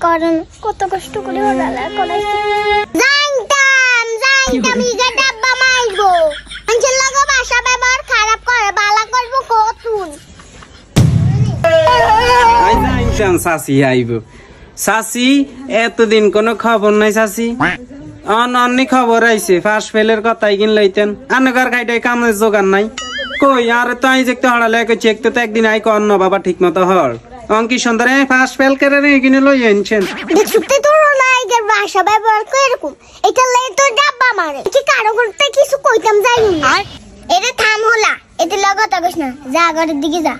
করেন কত কষ্ট করে পড়ালেখা করাইছে জানতাম ইগা ডাব্বা মারবো আনছেন লাগো ভাষা ব্যবহার খারাপ করে বালা করব কতুন আই জানতাম সাসি আইবো সাসি এতদিন কোনো খবর নাই সাসি অন্য খবর আইছে ফার্স্ট ফেলের কথাই কিন লইতেন আনগার খাইটাই কামের জোগান নাই কই আর তো আই দেখতে হড়ালে চেক তো একদিন আই কর না বাবা ঠিক মতো হর অঙ্কি সুন্দরে ফার্স্ট ফেল করে রে কিনে লই আনছেন দেখতে তোর লাইগের ভাষা ব্যবহার করে এরকম এটা লাই তো ডাব্বা মারে কি কারো করতে কিছু কইতাম যাই না এটা থাম হলা এটা লাগত আগস না যা ঘরের দিকে যা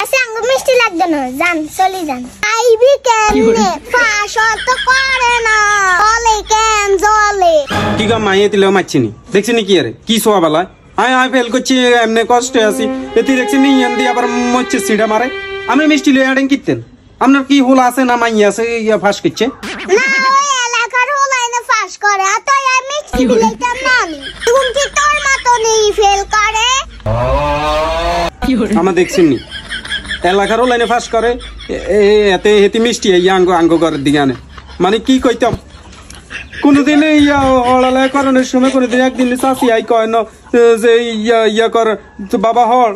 আচ্ছা আঙ্গ মিষ্টি লাগবে না যান চলে যান আইবি কেমনে ফাঁসল তো করে না চলে কেন জলে কি গা মাইয়ে দিলেও মারছিনি দেখছিনি কি আরে কি সোয়া বালা আয় আয় ফেল করছি এমনি কষ্টে আছি এতে দেখছিনি এমনি আবার মরছে সিডা মারে আপনি মিষ্টি লয়ে আড়েন কিতেন আপনার কি হোল আছে না মাইয়া আছে ফাঁস করছে না ওই এলাকার হোলাই না ফাঁস করে আর তো আমি মিষ্টি দিলাইতাম না আমি তুমি কি তোর মতো নেই ফেল করে আমার দেখছিনি এলাকারও লাইনে ফাঁস করে এতে হেতি মিষ্টি আঙ্গ ঘরের দিকে আনে মানে কি কইতাম কোনদিন হড়ালে করানোর সময় কোনদিন একদিন চাষি আই কয় না যে ইয়া কর বাবা হর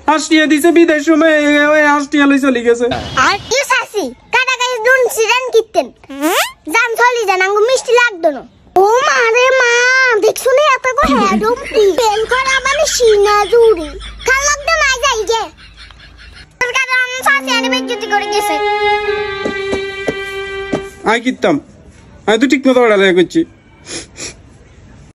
হাসটিয়া দিছে বিদেশ সময় ওই হাসটিয়া লই চলে গেছে আর কি চাষি কাটা গাইস দুন সিরান কিতেন জান চলি যান আঙ্গু মিষ্টি লাগতো না ও মারে মা দেখছো না এত গো হেডম বেল করা মানে সিনা জুড়ি খাল লাগতো না যাই গে কারণ চাষি আনি বেজ্জতি করে গেছে আই কিতাম আমি তো ঠিক মতো হড়ালে করছি